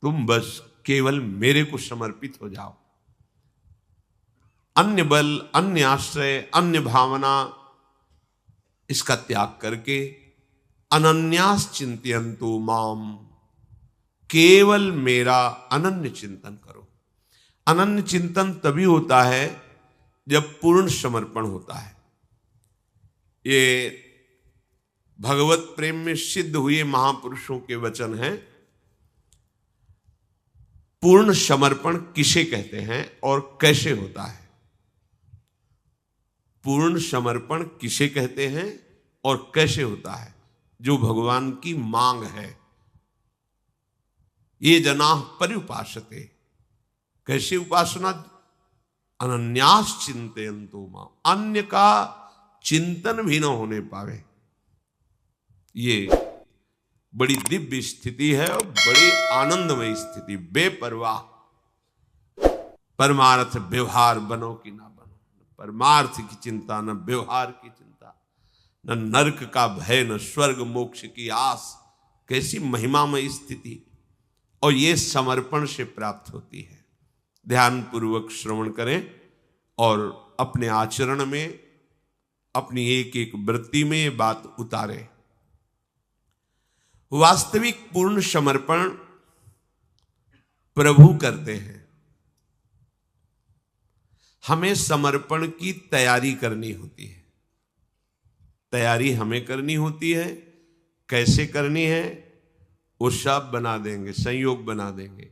तुम बस केवल मेरे को समर्पित हो जाओ। अन्य बल, अन्य आश्रय, अन्य भावना, इसका त्याग करके अनन्यास चिंतयन्तु माम, केवल मेरा अनन्य चिंतन करो। अनन्य चिंतन तभी होता है जब पूर्ण समर्पण होता है। ये भगवत प्रेम में सिद्ध हुए महापुरुषों के वचन हैं। पूर्ण समर्पण किसे कहते हैं और कैसे होता है? पूर्ण समर्पण किसे कहते हैं और कैसे होता है? जो भगवान की मांग है। ये जनाः पर्युपासते, कैसे उपासना? अनन्यास चिंतयन्तु मां, अन्य का चिंतन भी न होने पावे। ये बड़ी दिव्य स्थिति है और बड़ी आनंदमय स्थिति। बेपरवाह, परमार्थ व्यवहार बनो कि ना बनो, परमार्थ की चिंता, न व्यवहार की चिंता, न नरक का भय, न स्वर्ग मोक्ष की आस। कैसी महिमामय स्थिति! और ये समर्पण से प्राप्त होती है। ध्यान पूर्वक श्रवण करें और अपने आचरण में, अपनी एक एक वृत्ति में ये बात उतारें। वास्तविक पूर्ण समर्पण प्रभु करते हैं। हमें समर्पण की तैयारी करनी होती है। तैयारी हमें करनी होती है। कैसे करनी है? वो सब बना देंगे, संयोग बना देंगे,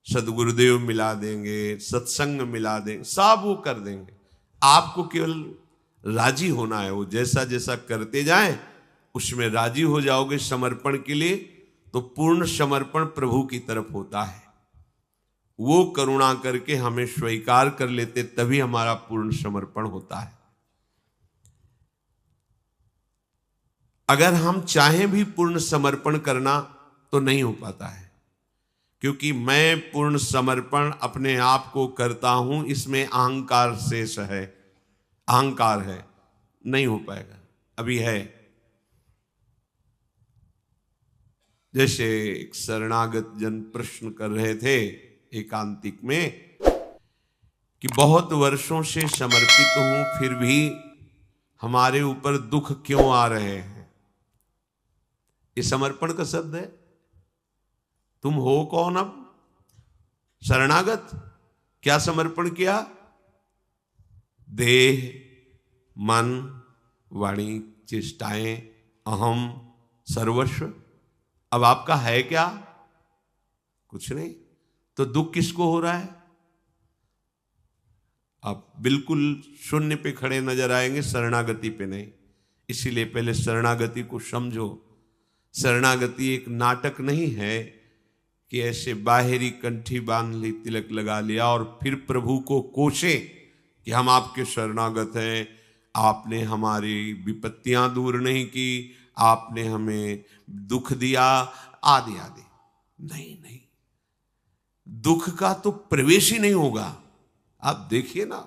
सदगुरुदेव मिला देंगे, सत्संग मिला देंगे, सब वो कर देंगे। आपको केवल राजी होना है। वो जैसा जैसा करते जाएं उसमें राजी हो जाओगे समर्पण के लिए, तो पूर्ण समर्पण प्रभु की तरफ होता है। वो करुणा करके हमें स्वीकार कर लेते, तभी हमारा पूर्ण समर्पण होता है। अगर हम चाहें भी पूर्ण समर्पण करना तो नहीं हो पाता है, क्योंकि मैं पूर्ण समर्पण अपने आप को करता हूं, इसमें अहंकार शेष है, अहंकार है, नहीं हो पाएगा। अभी है जैसे एक शरणागत जन प्रश्न कर रहे थे एकांतिक में कि बहुत वर्षों से समर्पित हूं, फिर भी हमारे ऊपर दुख क्यों आ रहे हैं? ये समर्पण का शब्द है। तुम हो कौन अब? शरणागत। क्या समर्पण किया? देह, मन, वाणी, चेष्टाएं, अहम, सर्वस्व। अब आपका है क्या? कुछ नहीं। तो दुख किसको हो रहा है? आप बिल्कुल शून्य पे खड़े नजर आएंगे, शरणागति पे नहीं। इसीलिए पहले शरणागति को समझो। शरणागति एक नाटक नहीं है कि ऐसे बाहरी कंठी बांध ली, तिलक लगा लिया और फिर प्रभु को कोसे कि हम आपके शरणागत हैं, आपने हमारी विपत्तियां दूर नहीं की, आपने हमें दुख दिया, आदि आदि। नहीं नहीं, दुख का तो प्रवेश ही नहीं होगा। आप देखिए ना,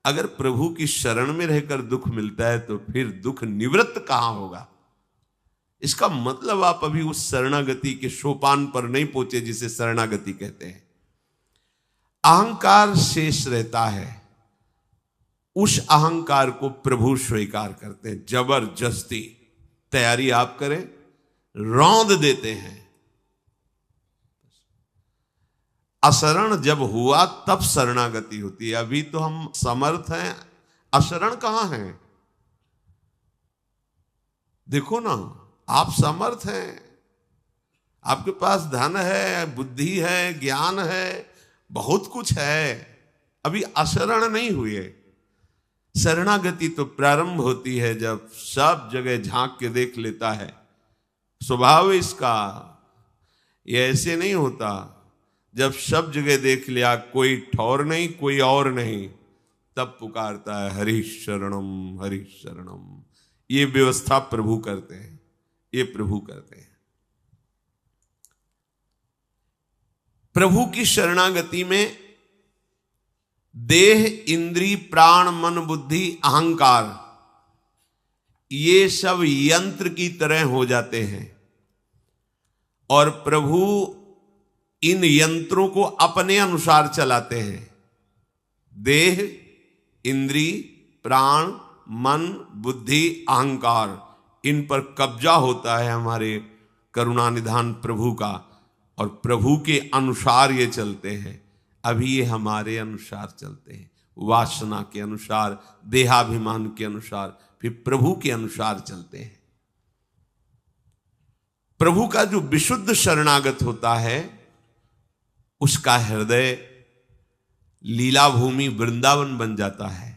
अगर प्रभु की शरण में रहकर दुख मिलता है तो फिर दुख निवृत्त कहां होगा? इसका मतलब आप अभी उस शरणागति के सोपान पर नहीं पहुंचे जिसे शरणागति कहते हैं। अहंकार शेष रहता है, उस अहंकार को प्रभु स्वीकार करते हैं। जबरदस्ती तैयारी आप करें, रौंद देते हैं। अशरण जब हुआ तब शरणागति होती है। अभी तो हम समर्थ हैं, अशरण कहां हैं? देखो ना, आप समर्थ हैं, आपके पास धन है, बुद्धि है, ज्ञान है, बहुत कुछ है, अभी अशरण नहीं हुए। शरणागति तो प्रारंभ होती है जब सब जगह झांक के देख लेता है। स्वभाव इसका, ये ऐसे नहीं होता। जब सब जगह देख लिया, कोई ठौर नहीं, कोई और नहीं, तब पुकारता है हरि शरणम, हरि शरणम। ये व्यवस्था प्रभु करते हैं, ये प्रभु करते हैं। प्रभु की शरणागति में देह, इंद्री, प्राण, मन, बुद्धि, अहंकार, ये सब यंत्र की तरह हो जाते हैं और प्रभु इन यंत्रों को अपने अनुसार चलाते हैं। देह, इंद्री, प्राण, मन, बुद्धि, अहंकार, इन पर कब्जा होता है हमारे करुणानिधान प्रभु का, और प्रभु के अनुसार ये चलते हैं। अभी ये हमारे अनुसार चलते हैं, वासना के अनुसार, देहाभिमान के अनुसार, फिर प्रभु के अनुसार चलते हैं। प्रभु का जो विशुद्ध शरणागत होता है, उसका हृदय लीला भूमि वृंदावन बन जाता है।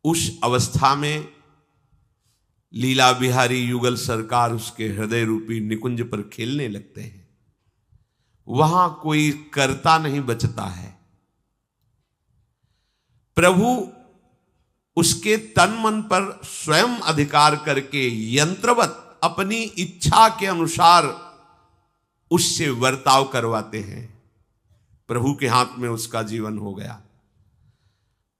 उस अवस्था में लीला बिहारी युगल सरकार उसके हृदय रूपी निकुंज पर खेलने लगते हैं। वहां कोई कर्ता नहीं बचता है। प्रभु उसके तन मन पर स्वयं अधिकार करके यंत्रवत अपनी इच्छा के अनुसार उससे वर्ताव करवाते हैं। प्रभु के हाथ में उसका जीवन हो गया।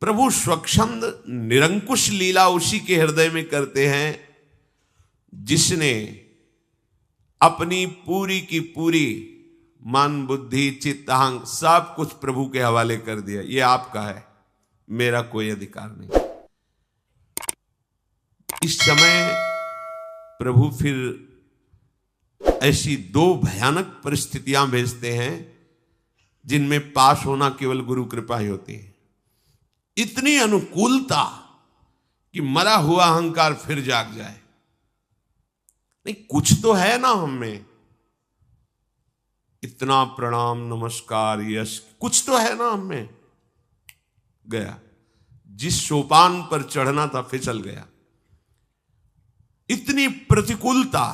प्रभु स्वच्छंद निरंकुश लीला उसी के हृदय में करते हैं जिसने अपनी पूरी की पूरी मन, बुद्धि, चित्त, अहंग सब कुछ प्रभु के हवाले कर दिया। ये आपका है, मेरा कोई अधिकार नहीं। इस समय प्रभु फिर ऐसी दो भयानक परिस्थितियां भेजते हैं जिनमें पास होना केवल गुरु कृपा ही होती है। इतनी अनुकूलता कि मरा हुआ अहंकार फिर जाग जाए। नहीं, कुछ तो है ना हम में, इतना प्रणाम नमस्कार यश, कुछ तो है ना हम में। गया, जिस सोपान पर चढ़ना था फिसल गया। इतनी प्रतिकूलता,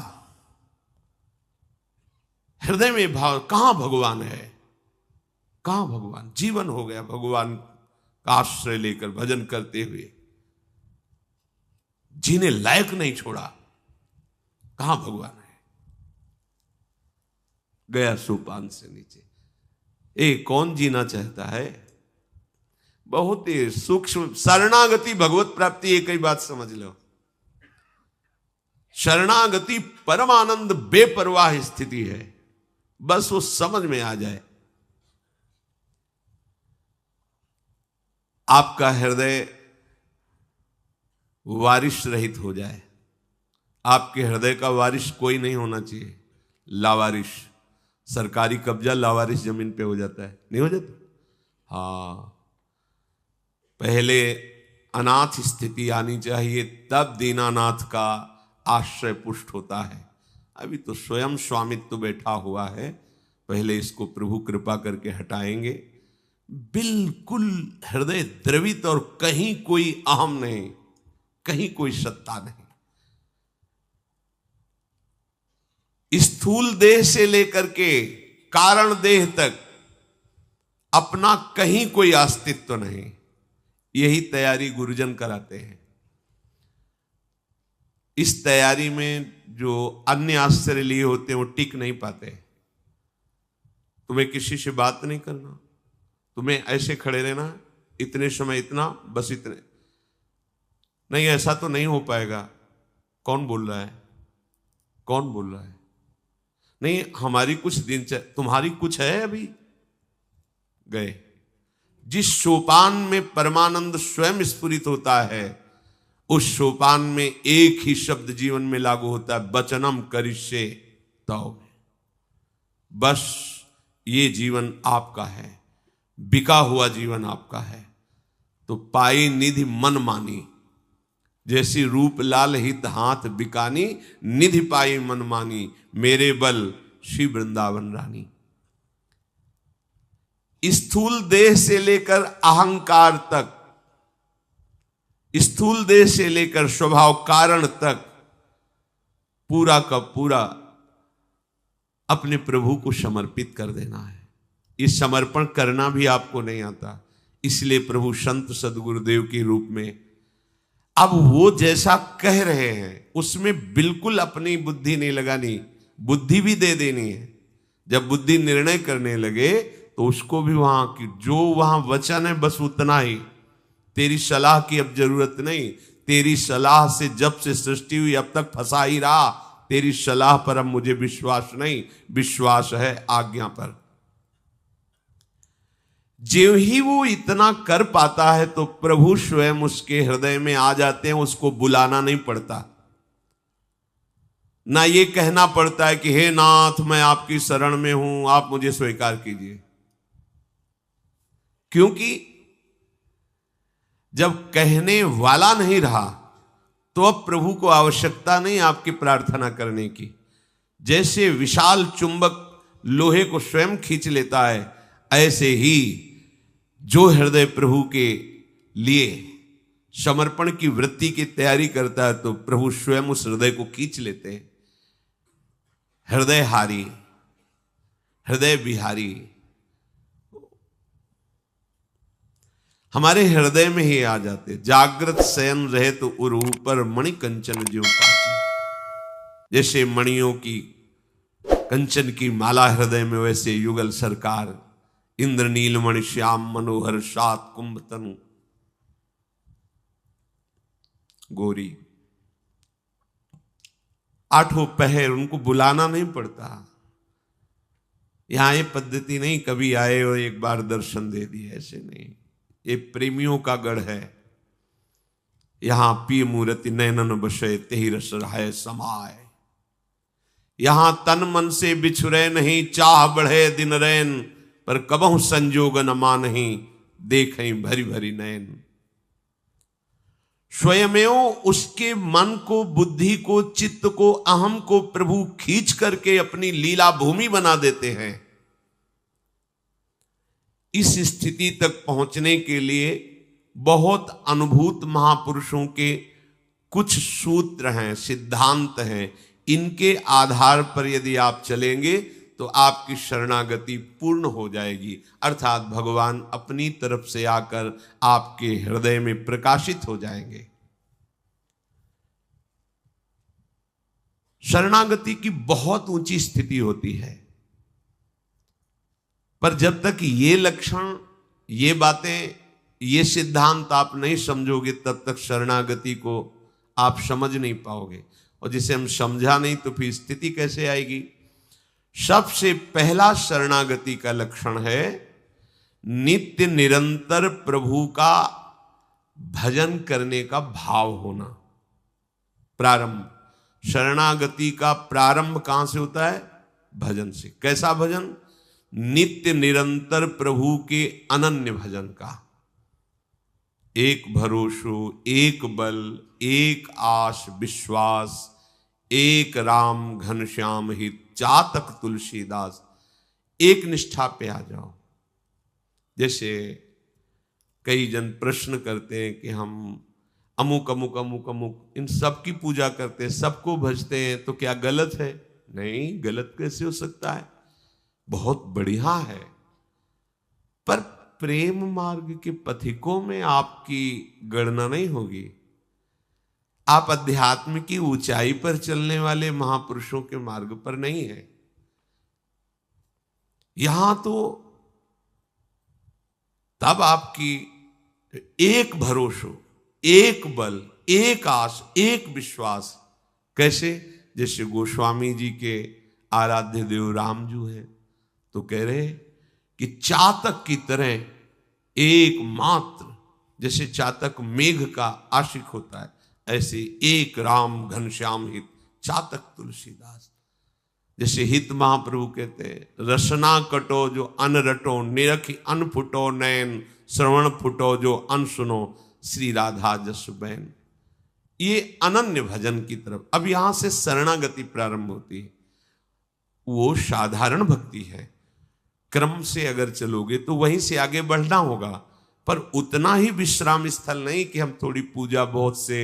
हृदय में भाव, कहां भगवान है, कहां भगवान। जीवन हो गया भगवान का आश्रय लेकर भजन करते हुए, जीने लायक नहीं छोड़ा, कहां भगवान है। गया सोपान से नीचे। कौन जीना चाहता है। बहुत ही सूक्ष्म शरणागति भगवत प्राप्ति, एक ही बात समझ लो। शरणागति परमानंद बेपरवाह स्थिति है, बस वो समझ में आ जाए। आपका हृदय वारिश रहित हो जाए। आपके हृदय का वारिश कोई नहीं होना चाहिए, लावारिश। सरकारी कब्जा लावारिश जमीन पे हो जाता है, नहीं हो जाता। हाँ, पहले अनाथ स्थिति आनी चाहिए, तब दीनानाथ का आश्रय पुष्ट होता है। अभी तो स्वयं स्वामित्व बैठा हुआ है, पहले इसको प्रभु कृपा करके हटाएंगे। बिल्कुल हृदय द्रवित और कहीं कोई अहम नहीं, कहीं कोई सत्ता नहीं। स्थूल देह से लेकर के कारण देह तक अपना कहीं कोई अस्तित्व नहीं। यही तैयारी गुरुजन कराते हैं। इस तैयारी में जो अन्य आश्रय लिए होते हैं वो टिक नहीं पाते। तुम्हें किसी से बात नहीं करना, तुम्हें ऐसे खड़े रहना, इतने समय इतना, बस इतने। नहीं, ऐसा तो नहीं हो पाएगा। कौन बोल रहा है, कौन बोल रहा है। नहीं, हमारी कुछ दिन, तुम्हारी कुछ है अभी। गए। जिस सोपान में परमानंद स्वयं स्फुरित होता है, उस सोपान में एक ही शब्द जीवन में लागू होता है, वचनम करिष्ये तव। बस ये जीवन आपका है, बिका हुआ जीवन आपका है। तो पाई निधि मन मानी, जैसी रूप लाल हित हाथ बिकानी, निधि पाई मन मानी, मेरे बल श्री वृंदावन रानी। स्थूल देह से लेकर अहंकार तक, स्थूल देह से लेकर स्वभाव कारण तक पूरा का पूरा अपने प्रभु को समर्पित कर देना है। ये समर्पण करना भी आपको नहीं आता, इसलिए प्रभु संत सदगुरुदेव के रूप में अब वो जैसा कह रहे हैं उसमें बिल्कुल अपनी बुद्धि नहीं लगानी, बुद्धि भी दे देनी है। जब बुद्धि निर्णय करने लगे तो उसको भी वहां की जो वहां वचन है बस उतना ही। तेरी सलाह की अब जरूरत नहीं, तेरी सलाह से जब से सृष्टि हुई अब तक फंसा ही रहा, तेरी सलाह पर अब मुझे विश्वास नहीं, विश्वास है आज्ञा पर। जो ही वो इतना कर पाता है तो प्रभु स्वयं उसके हृदय में आ जाते हैं, उसको बुलाना नहीं पड़ता, ना ये कहना पड़ता है कि हे नाथ मैं आपकी शरण में हूं, आप मुझे स्वीकार कीजिए। क्योंकि जब कहने वाला नहीं रहा तो अब प्रभु को आवश्यकता नहीं आपकी प्रार्थना करने की। जैसे विशाल चुंबक लोहे को स्वयं खींच लेता है, ऐसे ही जो हृदय प्रभु के लिए समर्पण की वृत्ति की तैयारी करता है तो प्रभु स्वयं उस हृदय को खींच लेते हैं। हृदय हारी, हृदय बिहारी हमारे हृदय में ही आ जाते। जागृत शयन रहे तो उर ऊपर मणि कंचन ज्यों पाची। जैसे मणियों की कंचन की माला हृदय में, वैसे युगल सरकार इंद्र नीलमणि श्याम मनोहर सात कुंभ तनु गोरी। आठों पहर, उनको बुलाना नहीं पड़ता। यहां ये पद्धति नहीं कभी आए और एक बार दर्शन दे दिए, ऐसे नहीं। ये प्रेमियों का गढ़ है। यहां पी मूर्ति नैनन बसे तेहि रस है समाय। यहां तन मन से बिछुरे नहीं, चाह बढ़े दिन रैन, पर कबहु संजोग न मानहि देखें भरी भरी नैन। स्वयमेव उसके मन को, बुद्धि को, चित्त को, अहम को प्रभु खींच करके अपनी लीला भूमि बना देते हैं। इस स्थिति तक पहुंचने के लिए बहुत अनुभूत महापुरुषों के कुछ सूत्र हैं, सिद्धांत हैं। इनके आधार पर यदि आप चलेंगे तो आपकी शरणागति पूर्ण हो जाएगी, अर्थात भगवान अपनी तरफ से आकर आपके हृदय में प्रकाशित हो जाएंगे। शरणागति की बहुत ऊंची स्थिति होती है, पर जब तक ये लक्षण, ये बातें, ये सिद्धांत आप नहीं समझोगे तब तक शरणागति को आप समझ नहीं पाओगे। और जिसे हम समझा नहीं तो फिर स्थिति कैसे आएगी। सबसे पहला शरणागति का लक्षण है नित्य निरंतर प्रभु का भजन करने का भाव होना। प्रारंभ, शरणागति का प्रारंभ कहां से होता है? भजन से। कैसा भजन? नित्य निरंतर प्रभु के अनन्य भजन का। एक भरोसो, एक बल, एक आस विश्वास, एक राम घनश्याम हित चातक तुलसीदास। एक निष्ठा पे आ जाओ। जैसे कई जन प्रश्न करते हैं कि हम अमुक अमुक अमुक अमुक इन सब की पूजा करते हैं, सबको भजते हैं, तो क्या गलत है? नहीं, गलत कैसे हो सकता है? बहुत बढ़िया है। पर प्रेम मार्ग के पथिकों में आपकी गणना नहीं होगी। आप अध्यात्म की ऊंचाई पर चलने वाले महापुरुषों के मार्ग पर नहीं है। यहां तो तब आपकी एक भरोसो, एक बल, एक आस, एक विश्वास। कैसे? जैसे गोस्वामी जी के आराध्य देव रामजू हैं, तो कह रहे कि चातक की तरह एकमात्र, जैसे चातक मेघ का आशिक होता है, ऐसे एक राम घनश्याम हित चातक तुलसीदास। जैसे हित महाप्रभु कहते हैं, रसना कटो जो अन रटो, निरखी अन फुटो नैन, श्रवण फुटो जो अन सुनो, श्री राधा जस बैन। ये अनन्य भजन की तरफ। अब यहां से शरणागति प्रारंभ होती है। वो साधारण भक्ति है। क्रम से अगर चलोगे तो वहीं से आगे बढ़ना होगा, पर उतना ही विश्राम स्थल नहीं कि हम थोड़ी पूजा बहुत से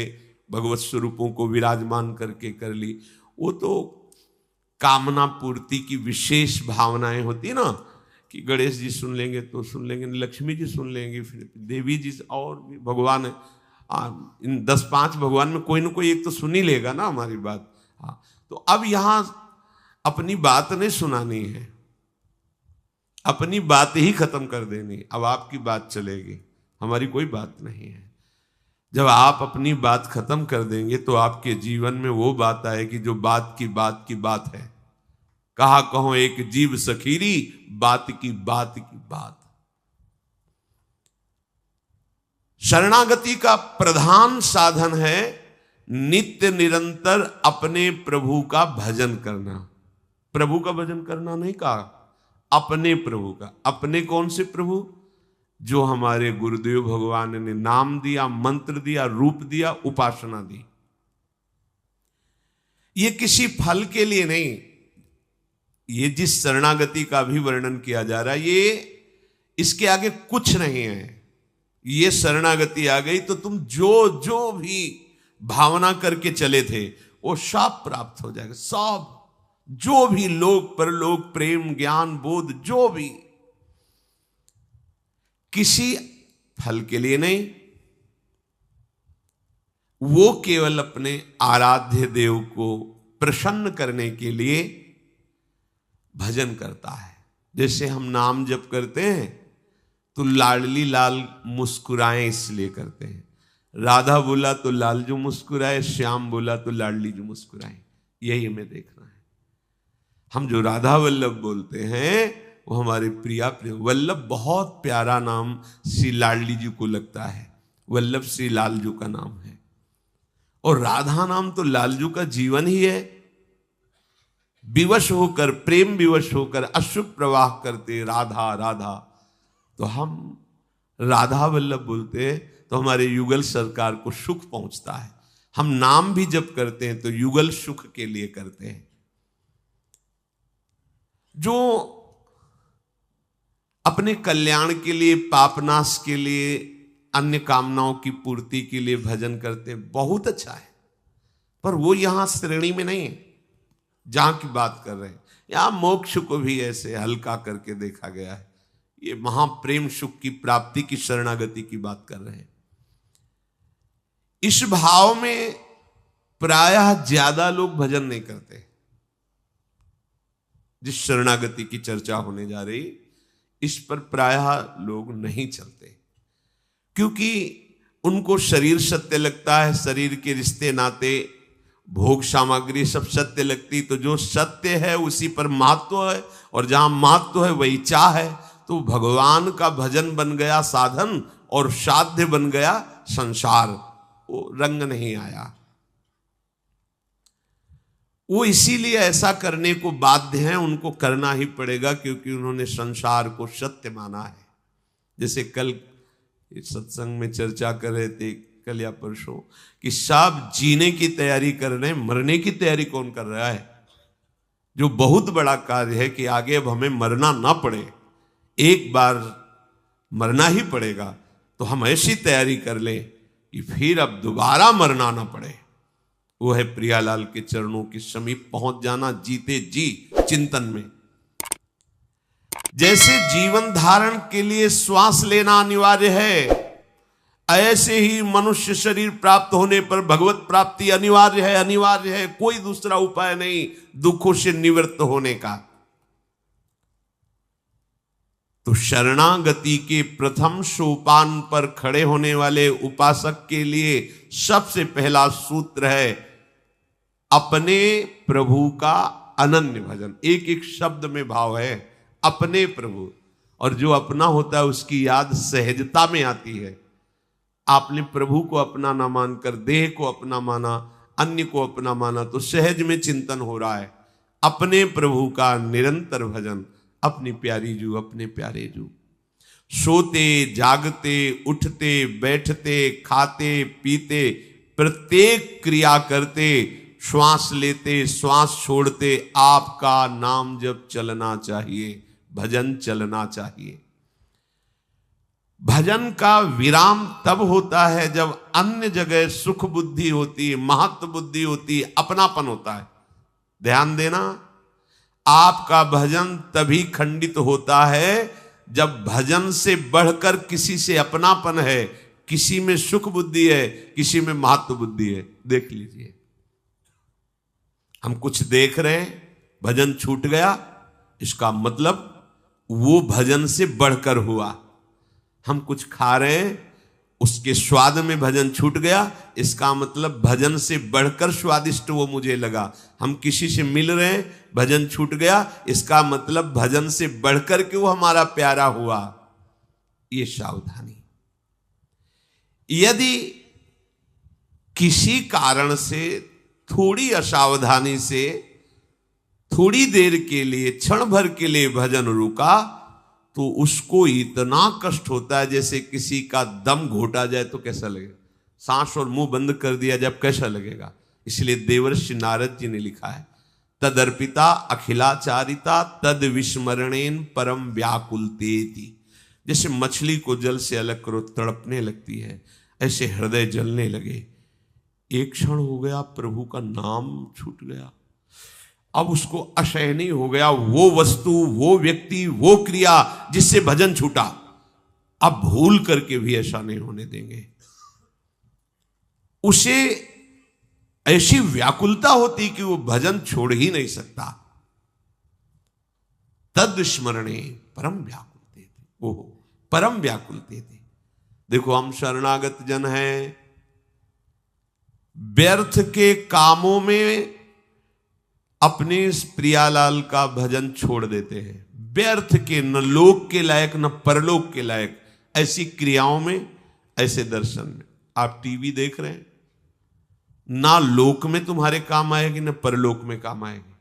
भगवत स्वरूपों को विराजमान करके कर ली। वो तो कामना पूर्ति की विशेष भावनाएं होती है ना, कि गणेश जी सुन लेंगे तो सुन लेंगे, लक्ष्मी जी सुन लेंगे, फिर देवी जी, और भी भगवान है। इन 10-5 भगवान में कोई ना कोई एक तो सुन ही लेगा ना हमारी बात। हाँ, तो अब यहां अपनी बात नहीं सुनानी है, अपनी बात ही खत्म कर देनी। अब आपकी बात चलेगी, हमारी कोई बात नहीं है। जब आप अपनी बात खत्म कर देंगे तो आपके जीवन में वो बात आएगी जो बात की बात है। कहा कहो एक जीव सखीरी, बात की बात। शरणागति का प्रधान साधन है नित्य निरंतर अपने प्रभु का भजन करना। प्रभु का भजन करना नहीं कहा, अपने प्रभु का। अपने कौन से प्रभु? जो हमारे गुरुदेव भगवान ने नाम दिया, मंत्र दिया, रूप दिया, उपासना दी। ये किसी फल के लिए नहीं। ये जिस शरणागति का भी वर्णन किया जा रहा है, ये इसके आगे कुछ नहीं है। ये शरणागति आ गई तो तुम जो भी भावना करके चले थे वो सब प्राप्त हो जाएगा। सब जो भी लोक परलोक, प्रेम, ज्ञान, बोध, जो भी, किसी फल के लिए नहीं। वो केवल अपने आराध्य देव को प्रसन्न करने के लिए भजन करता है। जैसे हम नाम जप करते हैं तो लाडली लाल मुस्कुराए इसलिए करते हैं। राधा बोला तो लाल जो मुस्कुराए, श्याम बोला तो लाडली जो मुस्कुराए। यही हमें देखना है। हम जो राधा वल्लभ बोलते हैं वो हमारे प्रिया प्रिय वल्लभ, बहुत प्यारा नाम श्री लाडली जी को लगता है। वल्लभ श्री लालजू का नाम है। और राधा नाम तो लालजू का जीवन ही है। विवश होकर, प्रेम विवश होकर अश्रु प्रवाह करते राधा राधा। तो हम राधा वल्लभ बोलते हैं तो हमारे युगल सरकार को सुख पहुंचता है। हम नाम भी जब करते हैं तो युगल सुख के लिए करते हैं। जो अपने कल्याण के लिए, पापनाश के लिए, अन्य कामनाओं की पूर्ति के लिए भजन करते हैं, बहुत अच्छा है। पर वो यहां श्रेणी में नहीं है जहां की बात कर रहे हैं। यहां मोक्ष को भी ऐसे हल्का करके देखा गया है। ये महाप्रेम सुख की प्राप्ति की शरणागति की बात कर रहे हैं। इस भाव में प्रायः ज्यादा लोग भजन नहीं करते। जिस शरणागति की चर्चा होने जा रही, इस पर प्रायः लोग नहीं चलते, क्योंकि उनको शरीर सत्य लगता है। शरीर के रिश्ते नाते, भोग सामग्री सब सत्य लगती। तो जो सत्य है उसी पर महत्व है, और जहां महत्व है वही चाह है। तो भगवान का भजन बन गया साधन और साध्य बन गया संसार। वो रंग नहीं आया। वो इसीलिए ऐसा करने को बाध्य हैं। उनको करना ही पड़ेगा क्योंकि उन्होंने संसार को सत्य माना है। जैसे कल इस सत्संग में चर्चा कर रहे थे, कल या परसों, कि सब जीने की तैयारी कर रहे हैं, मरने की तैयारी कौन कर रहा है? जो बहुत बड़ा कार्य है कि आगे अब हमें मरना ना पड़े। एक बार मरना ही पड़ेगा तो हम ऐसी तैयारी कर लें कि फिर अब दोबारा मरना ना पड़े। वो है प्रियालाल के चरणों के समीप पहुंच जाना, जीते जी चिंतन में। जैसे जीवन धारण के लिए श्वास लेना अनिवार्य है, ऐसे ही मनुष्य शरीर प्राप्त होने पर भगवत प्राप्ति अनिवार्य है। अनिवार्य है, कोई दूसरा उपाय नहीं दुखों से निवृत्त होने का। तो शरणागति के प्रथम सोपान पर खड़े होने वाले उपासक के लिए सबसे पहला सूत्र है अपने प्रभु का अनन्य भजन। एक एक शब्द में भाव है अपने प्रभु। और जो अपना होता है उसकी याद सहजता में आती है। आपने प्रभु को अपना ना मानकर देह को अपना माना, अन्य को अपना माना, तो सहज में चिंतन हो रहा है अपने प्रभु का निरंतर भजन। अपनी प्यारी जू, अपने प्यारे जू। सोते जागते, उठते बैठते, खाते पीते, प्रत्येक क्रिया करते, श्वास लेते श्वास छोड़ते, आपका नाम जब चलना चाहिए, भजन चलना चाहिए। भजन का विराम तब होता है जब अन्य जगह सुख बुद्धि होती है, महत्व बुद्धि होती है, अपनापन होता है। ध्यान देना, आपका भजन तभी खंडित होता है जब भजन से बढ़कर किसी से अपनापन है, किसी में सुख बुद्धि है, किसी में महत्व बुद्धि है। देख लीजिए, हम कुछ देख रहे हैं, भजन छूट गया, इसका मतलब वो भजन से बढ़कर हुआ। हम कुछ खा रहे हैं, वो उसके स्वाद में भजन छूट गया, इसका मतलब भजन से बढ़कर स्वादिष्ट वो मुझे लगा। हम किसी से मिल रहे हैं, भजन छूट गया, इसका मतलब भजन से बढ़कर के वो हमारा प्यारा हुआ। ये सावधानी। यदि किसी कारण से थोड़ी असावधानी से थोड़ी देर के लिए, क्षण भर के लिए भजन रुका, तो उसको इतना कष्ट होता है जैसे किसी का दम घोटा जाए तो कैसा लगेगा। सांस और मुंह बंद कर दिया जब कैसा लगेगा। इसलिए देवर्षि नारद जी ने लिखा है, तदर्पिता अखिलाचारिता तद विस्मरणेन परम व्याकुलतेति। जैसे मछली को जल से अलग करो तड़पने लगती है, ऐसे हृदय जलने लगे। एक क्षण हो गया, प्रभु का नाम छूट गया, अब उसको असहनीय हो गया। वो वस्तु, वो व्यक्ति, वो क्रिया जिससे भजन छूटा, अब भूल करके भी ऐसा नहीं होने देंगे। उसे ऐसी व्याकुलता होती कि वो भजन छोड़ ही नहीं सकता। तद स्मरणे परम व्याकुलते थे, ओहो परम व्याकुलते थे। देखो हम शरणागत जन हैं, व्यर्थ के कामों में अपने इस प्रियालाल का भजन छोड़ देते हैं। व्यर्थ के, न लोक के लायक न परलोक के लायक, ऐसी क्रियाओं में, ऐसे दर्शन में। आप टीवी देख रहे हैं, ना लोक में तुम्हारे काम आएगी न परलोक में काम आएगी।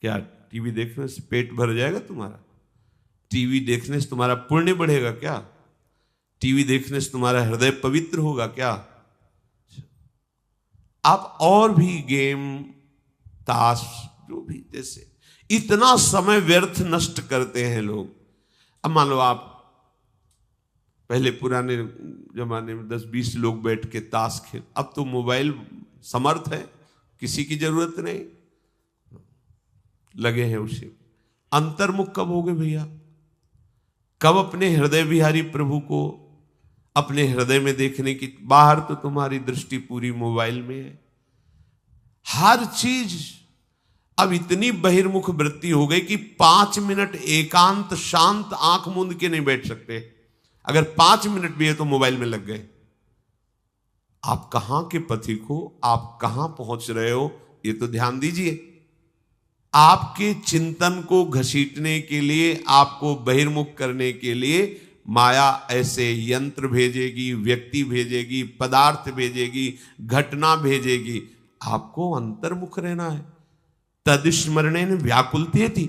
क्या टीवी देखने से पेट भर जाएगा तुम्हारा? टीवी देखने से तुम्हारा पुण्य बढ़ेगा क्या? टीवी देखने से तुम्हारा हृदय पवित्र होगा क्या? आप और भी गेम, ताश, जो भी, जैसे इतना समय व्यर्थ नष्ट करते हैं लोग। अब मान लो आप पहले पुराने जमाने में 10-20 लोग बैठ के ताश खेल, अब तो मोबाइल समर्थ है, किसी की जरूरत नहीं, लगे हैं उसे। अंतर्मुख कब होगे भैया? कब अपने हृदय बिहारी प्रभु को अपने हृदय में देखने की? बाहर तो तुम्हारी दृष्टि पूरी मोबाइल में है। हर चीज अब इतनी बहिर्मुख वृत्ति हो गई कि 5 मिनट एकांत शांत आंख मूंद के नहीं बैठ सकते। अगर 5 मिनट भी है तो मोबाइल में लग गए। आप कहां के पथिक हो, आप कहां पहुंच रहे हो, ये तो ध्यान दीजिए। आपके चिंतन को घसीटने के लिए, आपको बहिर्मुख करने के लिए माया ऐसे यंत्र भेजेगी, व्यक्ति भेजेगी, पदार्थ भेजेगी, घटना भेजेगी। आपको अंतर्मुख रहना है। तदस्मरणे व्याकुलते थी।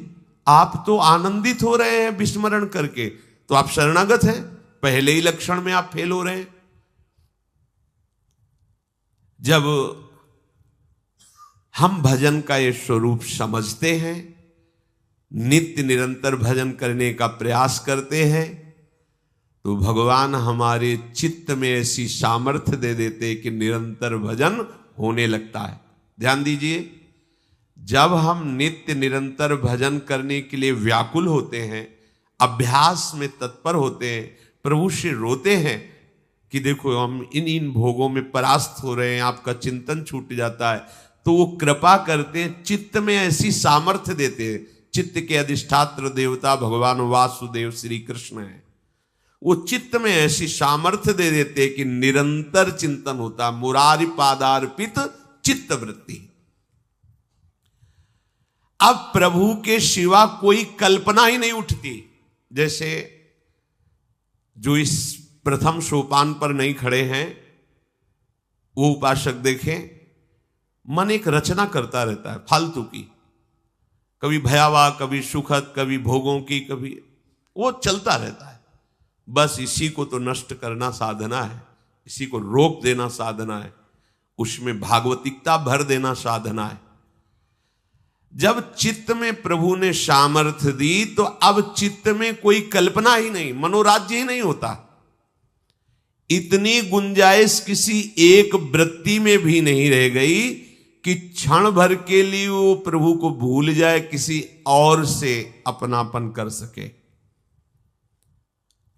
आप तो आनंदित हो रहे हैं विस्मरण करके, तो आप शरणागत हैं। पहले ही लक्षण में आप फेल हो रहे हैं। जब हम भजन का ये स्वरूप समझते हैं, नित्य निरंतर भजन करने का प्रयास करते हैं, तो भगवान हमारे चित्त में ऐसी सामर्थ्य दे देते कि निरंतर भजन होने लगता है। ध्यान दीजिए, जब हम नित्य निरंतर भजन करने के लिए व्याकुल होते हैं, अभ्यास में तत्पर होते हैं, प्रभु से रोते हैं कि देखो हम इन भोगों में परास्त हो रहे हैं, आपका चिंतन छूट जाता है, तो वो कृपा करते हैं, चित्त में ऐसी सामर्थ्य देते हैं। चित्त के अधिष्ठात्र देवता भगवान वासुदेव श्री कृष्ण है। वो चित्त में ऐसी सामर्थ्य दे देते कि निरंतर चिंतन होता। मुरारी पादार्पित चित्त वृत्ति। अब प्रभु के सिवा कोई कल्पना ही नहीं उठती। जैसे जो इस प्रथम सोपान पर नहीं खड़े हैं, वो उपासक देखें, मन एक रचना करता रहता है फालतू की, कभी भयावह, कभी सुखद, कभी भोगों की, कभी वो चलता रहता है। बस इसी को तो नष्ट करना साधना है, इसी को रोक देना साधना है, उसमें भागवतिकता भर देना साधना है। जब चित्त में प्रभु ने सामर्थ्य दी, तो अब चित्त में कोई कल्पना ही नहीं, मनोराज्य ही नहीं होता। इतनी गुंजाइश किसी एक वृत्ति में भी नहीं रह गई कि क्षण भर के लिए वो प्रभु को भूल जाए, किसी और से अपनापन कर सके।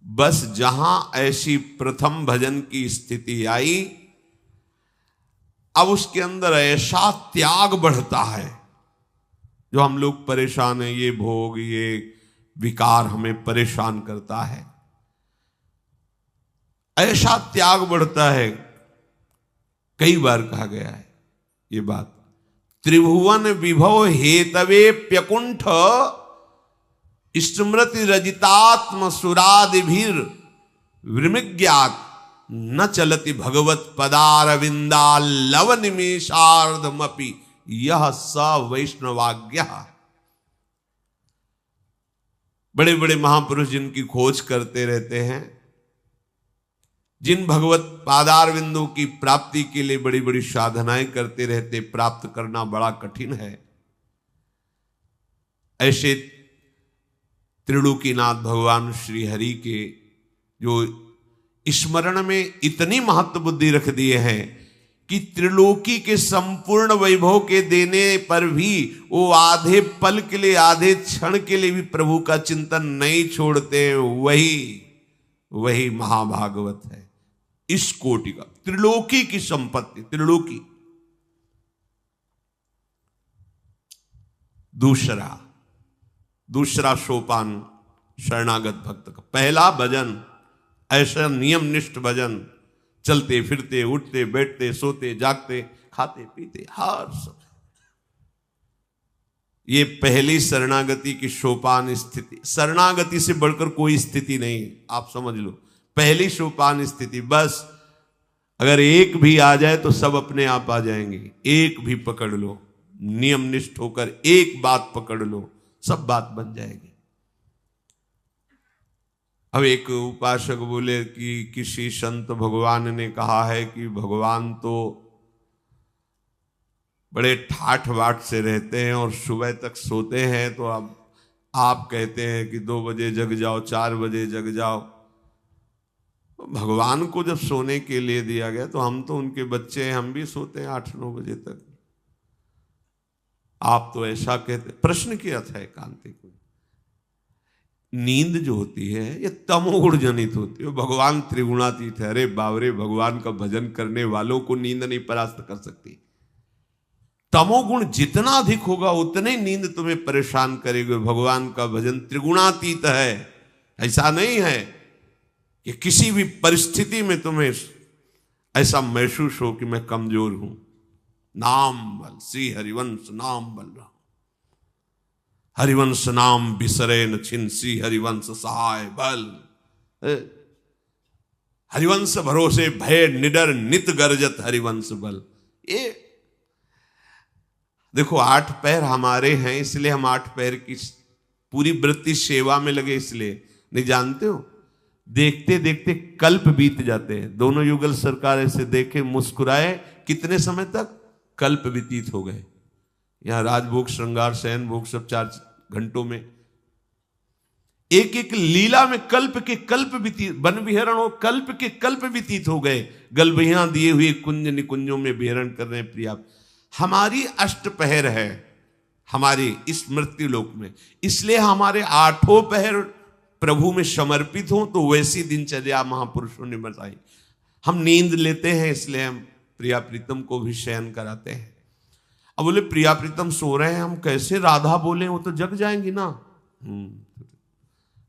बस जहां ऐसी प्रथम भजन की स्थिति आई, अब उसके अंदर ऐसा त्याग बढ़ता है। जो हम लोग परेशान हैं, ये भोग, ये विकार हमें परेशान करता है। ऐसा त्याग बढ़ता है। कई बार कहा गया है ये बात, त्रिभुवन विभव हेतवे प्यकुंठ स्मृति रजितात्म सुरादिभिर विमृज्ञात न चलति भगवत पदारविंदा लव निमेषार्धमपि यह स वैष्णवाज्ञा। बड़े बड़े महापुरुष जिनकी खोज करते रहते हैं, जिन भगवत पादारविंदों की प्राप्ति के लिए बड़ी बड़ी साधनाएं करते रहते, प्राप्त करना बड़ा कठिन है। ऐसे त्रिलोकीनाथ भगवान श्री हरि के जो स्मरण में इतनी महत्व बुद्धि रख दिए हैं कि त्रिलोकी के संपूर्ण वैभव के देने पर भी वो आधे पल के लिए, आधे क्षण के लिए भी प्रभु का चिंतन नहीं छोड़ते। वही महाभागवत है, इस कोटि का, त्रिलोकी की संपत्ति, त्रिलोकी। दूसरा सोपान शरणागत भक्त का। पहला भजन, ऐसा नियम निष्ठ भजन, चलते फिरते, उठते बैठते, सोते जागते, खाते पीते, हर सब। ये पहली शरणागति की सोपान स्थिति। शरणागति से बढ़कर कोई स्थिति नहीं, आप समझ लो। पहली सोपान स्थिति, बस अगर एक भी आ जाए तो सब अपने आप आ जाएंगे। एक भी पकड़ लो, नियम निष्ठ होकर एक बात पकड़ लो, सब बात बन जाएगी। अब एक उपासक बोले कि किसी संत भगवान ने कहा है कि भगवान तो बड़े ठाठ बाट से रहते हैं और सुबह तक सोते हैं, तो अब आप कहते हैं कि 2 बजे जग जाओ, 4 बजे जग जाओ। भगवान को जब सोने के लिए दिया गया तो हम तो उनके बच्चे हैं, हम भी सोते हैं 8-9 बजे तक। आप तो ऐसा कहते। प्रश्न किया था एकांतिक को, नींद जो होती है ये तमोगुण जनित होती है। भगवान त्रिगुणातीत है। अरे बावरे, भगवान का भजन करने वालों को नींद नहीं परास्त कर सकती। तमोगुण जितना अधिक होगा उतने नींद तुम्हें परेशान करेगी। भगवान का भजन त्रिगुणातीत है। ऐसा नहीं है कि किसी भी परिस्थिति में तुम्हें ऐसा महसूस हो कि मैं कमजोर हूं। नाम बल, श्री हरिवंश नाम बल रहा, हरिवंश नाम बिसरे न छिन, श्री हरिवंश सहाय बल। हरिवंश भरोसे भय निडर नित गर्जत हरिवंश बल। ये देखो, 8 पैर हमारे हैं, इसलिए हम 8 पैर की पूरी वृत्ति सेवा में लगे। इसलिए नहीं जानते हो, देखते देखते कल्प बीत जाते हैं। दोनों युगल सरकार ऐसे देखे, मुस्कुराए, कितने समय तक कल्प व्यतीत हो गए। यहां राजभोग, श्रृंगार, शयन भोग सब 4 घंटों में, एक एक लीला में कल्प के कल्प व्यतीत, वन विहरण हो, कल्प के कल्प व्यतीत हो गए। गलबहियां दिए हुए कुंज निकुंजों में विहरण कर रहे हैं। प्रिया, हमारी अष्टपहर है हमारी इस मृत्यु लोक में, इसलिए हमारे 8 पहर प्रभु में समर्पित हो। तो वैसी दिनचर्या महापुरुषों ने बताई। हम नींद लेते हैं, इसलिए हम प्रिया प्रीतम को भी शयन कराते हैं। अब बोले प्रिया प्रीतम सो रहे हैं, हम कैसे राधा बोले, वो तो जग जाएंगी ना।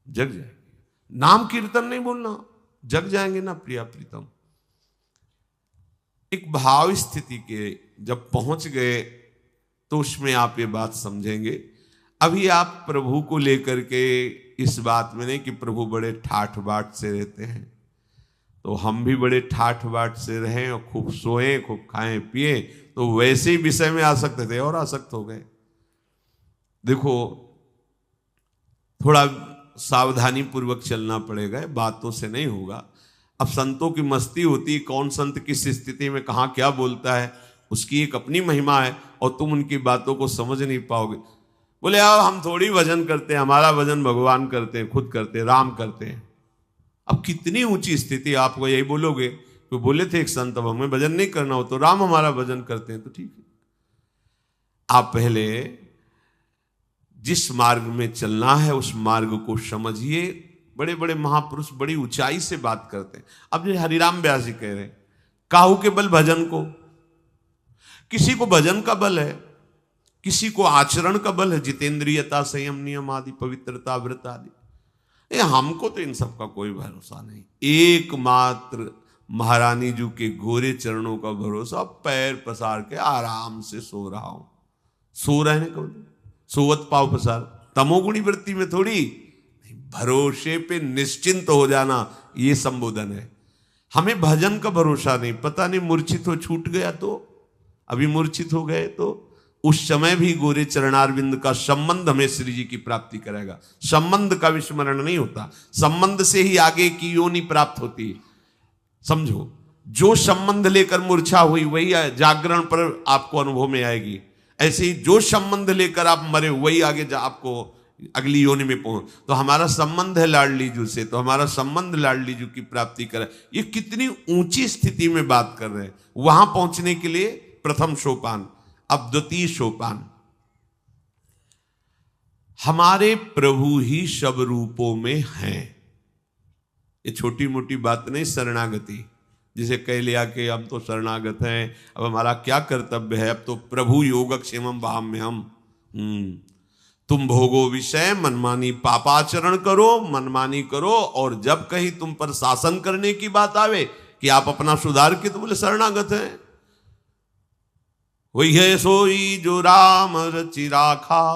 जग जाएंगी, नाम कीर्तन नहीं बोलना, जग जाएंगे ना प्रिया प्रीतम। एक भाव स्थिति के जब पहुंच गए तो उसमें आप ये बात समझेंगे। अभी आप प्रभु को लेकर के इस बात में नहीं कि प्रभु बड़े ठाठ बाट से रहते हैं, तो हम भी बड़े ठाठ बाट से रहें और खूब सोएं, खूब खाएं पिए, तो वैसे ही विषय में आसक्त थे और आसक्त हो गए। देखो, थोड़ा सावधानी पूर्वक चलना पड़ेगा, बातों से नहीं होगा। अब संतों की मस्ती होती है, कौन संत किस स्थिति में कहाँ क्या बोलता है, उसकी एक अपनी महिमा है और तुम उनकी बातों को समझ नहीं पाओगे। बोले अब हम थोड़ी भजन करते हैं, हमारा भजन भगवान करते हैं, खुद करते हैं, राम करते हैं। अब कितनी ऊंची स्थिति, आपको यही बोलोगे। तो बोले थे एक संत, अब हमें भजन नहीं करना हो तो राम हमारा भजन करते हैं, तो ठीक है। आप पहले जिस मार्ग में चलना है उस मार्ग को समझिए। बड़े बड़े महापुरुष बड़ी ऊंचाई से बात करते हैं। अब जो हरिराम व्यास जी कह रहे हैं, काहू के बल भजन को, किसी को भजन का बल है, किसी को आचरण का बल है, जितेंद्रियता, संयम, नियम आदि, पवित्रता, व्रत आदि। हमको तो इन सब का कोई भरोसा नहीं, एकमात्र महारानी जी के गोरे चरणों का भरोसा, पैर पसार के आराम से सो रहा हूं। सो रहे हैं कब? सोवत पाव पसार, तमोगुणी वृत्ति में थोड़ी, भरोसे पे निश्चिंत हो जाना, ये संबोधन है। हमें भजन का भरोसा नहीं, पता नहीं मूर्छित हो छूट गया तो, अभी मूर्छित हो गए तो उस समय भी गोरे चरणारविंद का संबंध हमें श्री जी की प्राप्ति करेगा। संबंध का विस्मरण नहीं होता, संबंध से ही आगे की योनि प्राप्त होती है। समझो, जो संबंध लेकर मूर्छा हुई वही जागरण पर आपको अनुभव में आएगी। ऐसे ही जो संबंध लेकर आप मरे वही आगे आपको अगली योनि में पहुंच। तो हमारा संबंध है लाडली जू से, तो हमारा संबंध लाडली जू की प्राप्ति करे। ये कितनी ऊंची स्थिति में बात कर रहे हैं। वहां पहुंचने के लिए प्रथम सोपान, अब द्वितीय सोपान। हमारे प्रभु ही सब रूपों में हैं। ये छोटी मोटी बात नहीं, शरणागति। जिसे कह लिया कि हम तो शरणागत हैं, अब हमारा क्या कर्तव्य है, अब तो प्रभु योगक्षेमम वाम्यहम्। तुम भोगो विषय मनमानी पापाचरण करो, मनमानी करो, और जब कहीं तुम पर शासन करने की बात आवे कि आप अपना सुधार के, तो बोले शरणागत हैं। वही है सोई जो राम रचि राखा,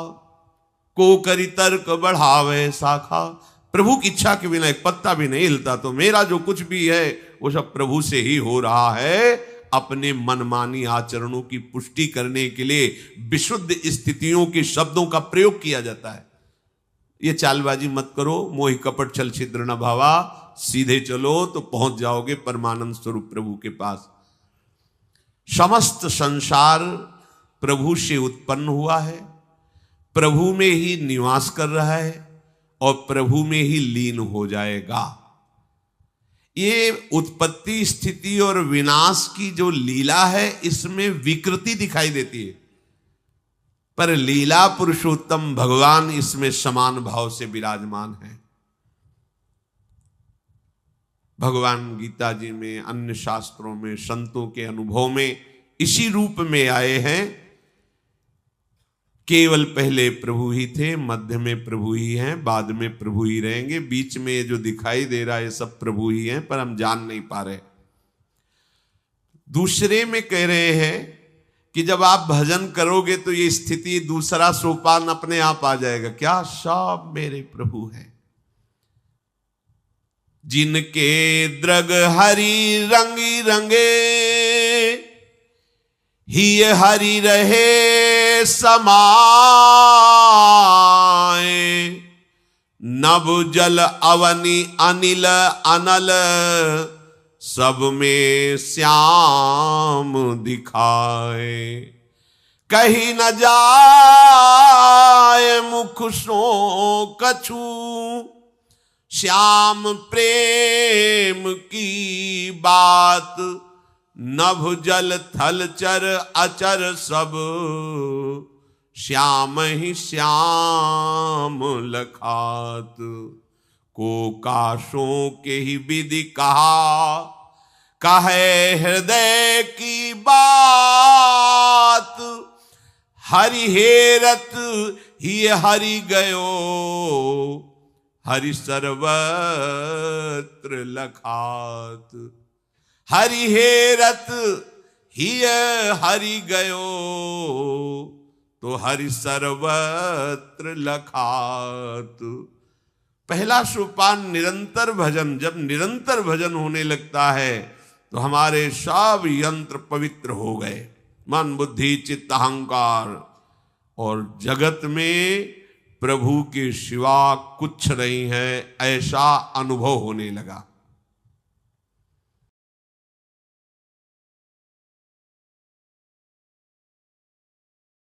को करी तर्क बढ़ावे शाखा। प्रभु की इच्छा के बिना एक पत्ता भी नहीं हिलता, तो मेरा जो कुछ भी है वो सब प्रभु से ही हो रहा है। अपने मनमानी आचरणों की पुष्टि करने के लिए विशुद्ध स्थितियों के शब्दों का प्रयोग किया जाता है। ये चालबाजी मत करो, मोहि कपट छल छिद्र न भावा, सीधे चलो तो पहुंच जाओगे परमानंद स्वरूप प्रभु के पास। समस्त संसार प्रभु से उत्पन्न हुआ है, प्रभु में ही निवास कर रहा है और प्रभु में ही लीन हो जाएगा। ये उत्पत्ति स्थिति और विनाश की जो लीला है, इसमें विकृति दिखाई देती है, पर लीला पुरुषोत्तम भगवान इसमें समान भाव से विराजमान है। भगवान गीता जी में, अन्य शास्त्रों में, संतों के अनुभव में इसी रूप में आए हैं। केवल पहले प्रभु ही थे, मध्य में प्रभु ही हैं, बाद में प्रभु ही रहेंगे। बीच में जो दिखाई दे रहा है सब प्रभु ही हैं, पर हम जान नहीं पा रहे। दूसरे में कह रहे हैं कि जब आप भजन करोगे तो ये स्थिति, दूसरा सोपान अपने आप आ जाएगा। क्या? सब मेरे प्रभु हैं। जिनके द्रग हरि रंगी रंगे, ही हरि रहे समाए। नभ जल अवनि अनिल अनल, सब में श्याम दिखाए। कहीं न जाए मुख सो कछु, श्याम प्रेम की बात। नभ जल थल चर अचर सब, श्याम ही श्याम लखात। को काशों के ही विधि कहा, कहे हृदय की बात। हरि हेरत ही हरि गयो, हरि सर्वत्र लखात। हरि हेरत ही हरि गयो, तो हरि सर्वत्र लखात। पहला सोपान निरंतर भजन। जब निरंतर भजन होने लगता है तो हमारे सब यंत्र पवित्र हो गए, मन बुद्धि चित्त अहंकार, और जगत में प्रभु के सिवा कुछ नहीं है, ऐसा अनुभव होने लगा।